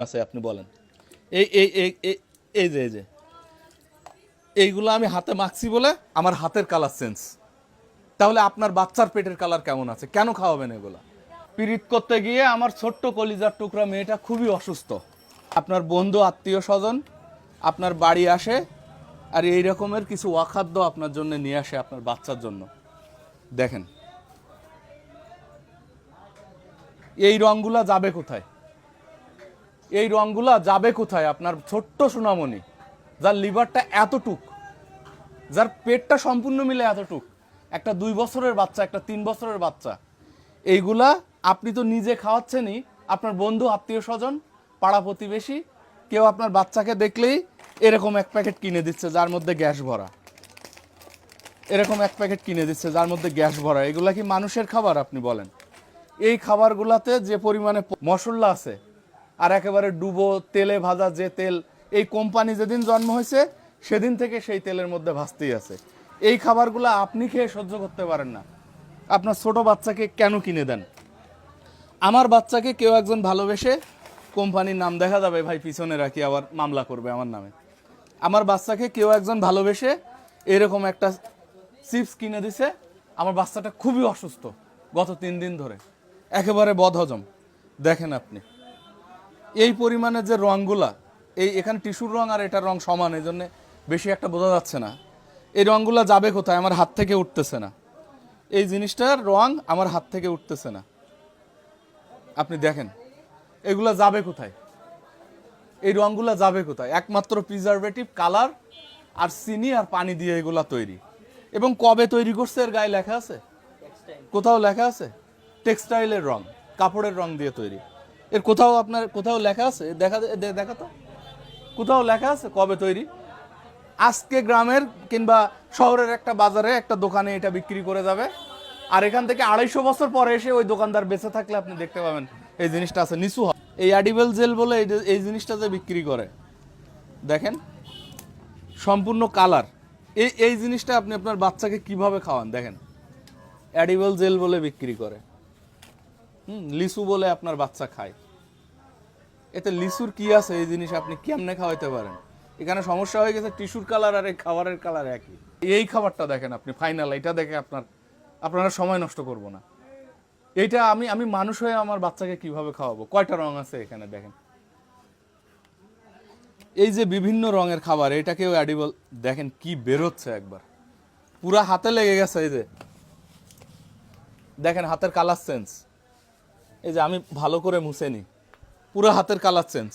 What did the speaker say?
আছে আপনি বলেন। এই এই এই এই এই যে এইগুলো আমি হাতে মাখছি বলে আমার হাতের কালার চেঞ্জ। তাহলে আপনার বাচ্চার পেটের কালার কেমন আছে? কেন খাওয়াবেন এগুলা? পীড়িত করতে গিয়ে আমার ছোট্ট কলিজার টুকরা মেয়েটা খুবই অসুস্থ। আপনার বন্ধু আত্মীয় স্বজন আপনার বাড়ি আসে আর এই রকমের কিছু অখাদ্য আপনার জন্য নিয়ে আসে আপনার বাচ্চার জন্য। দেখেন এই রঙগুলা যাবে কোথায়? এই রঙগুলা যাবে কোথায়? আপনার ছোট্ট সোনামণি যার লিভারটা এতটুক, যার পেটটা সম্পূর্ণ মিলে এতটুক, একটা 2 বছরের বাচ্চা, একটা 3 বছরের বাচ্চা, এইগুলা আপনি তো নিজে খাওয়াচ্ছেনই, আপনার বন্ধু আত্মীয় স্বজন পাড়া প্রতিবেশী কেউ আপনার বাচ্চাকে দেখলেই এরকম এক প্যাকেট কিনে দিচ্ছে যার মধ্যে গ্যাস ভরা, এরকম এক প্যাকেট কিনে দিচ্ছে যার মধ্যে গ্যাস ভরা। এগুলা কি মানুষের খাবার? আপনি বলেন। এই খাবারগুলাতে যে পরিমাণে মশলা আছে আর একেবারে ডুবো তেলে ভাজা যে তেল, এই কোম্পানি যেদিন জন্ম হয়েছে সেদিন থেকে সেই তেলের মধ্যে ভাজতেই আছে। এই খাবারগুলো আপনি খেয়ে সহ্য করতে পারেন না, আপনার ছোট বাচ্চাকে কেন কিনে দেন? আমার বাচ্চাকে কেউ একজন ভালোবেসে, কোম্পানির নাম দেখা যাবে ভাই পিছনে রাখি আবার মামলা করবে আমার নামে, আমার বাচ্চাকে কেউ একজন ভালোবেসে এরকম একটা চিপস কিনে দিছে, আমার বাচ্চাটা খুবই অসুস্থ গত 3 দিন ধরে, একেবারে বদহজম। দেখেন আপনি এই পরিমাণে যে রঙগুলা, এখানে টিস্যুর রং আর এটার রং সমান, এই জন্যে বেশি একটা বোঝা যাচ্ছে না। এই রঙগুলা যাবে কোথায়? আমার হাত থেকে উঠতেছে না, এই জিনিসটার রং আমার হাত থেকে উঠতেছে না। আপনি দেখেন এগুলা যাবে কোথায়? এই রঙগুলা যাবে কোথায়? একমাত্র প্রিজারভেটিভ, কালার আর চিনি আর পানি দিয়ে এগুলা তৈরি। এবং কবে তৈরি করছে এর গায়ে লেখা আছে? কোথাও লেখা আছে? টেক্সটাইলের রং, কাপড়ের রং দিয়ে তৈরি। এর কোথাও আপনার কোথাও লেখা আছে? দেখা তো কোথাও লেখা আছে কবে তৈরি? আজকে গ্রামের কিংবা শহরের একটা বাজারে একটা দোকানে এটা বিক্রি করে যাবে, আর এখান থেকে 250 বছর পরে এসে ওই দোকানদার বেঁচে থাকলে আপনি দেখতে পাবেন এই জিনিসটা আছে নিচু। এই অ্যাডিবল জেল বলে এই জিনিসটা যে বিক্রি করে, দেখেন সম্পূর্ণ কালার। এই জিনিসটা আপনি আপনার বাচ্চাকে কিভাবে খাওয়ান? দেখেন অ্যাডিবল জেল বলে বিক্রি করে, লিচু বলে আপনার বাচ্চা খায়। এতে লিচুর কি আছে এই জিনিস আপনি কেমনে খাওয়াইতে পারেন? এখানে সমস্যা হয়ে গেছে টিস্যুর কালার আর এই খাবারের কালার একই। এই খাবারটা দেখেন আপনি, ফাইনাল এটা দেখে আপনারা সময় নষ্ট করব না। এইটা আমি মানুষ হয়ে আমার বাচ্চাকে কিভাবে খাওয়াবো? কয়টা রং আছে এখানে দেখেন, এই যে বিভিন্ন রঙের খাবার, এটাকেও অ্যাডিবল। দেখেন কি বেরোচ্ছে, একবার পুরা হাতে লেগে গেছে। এই যে দেখেন হাতের কালার চেঞ্জ, এই যে আমি ভালো করে মুছে নি, পুরো হাতের কালার চেঞ্জ।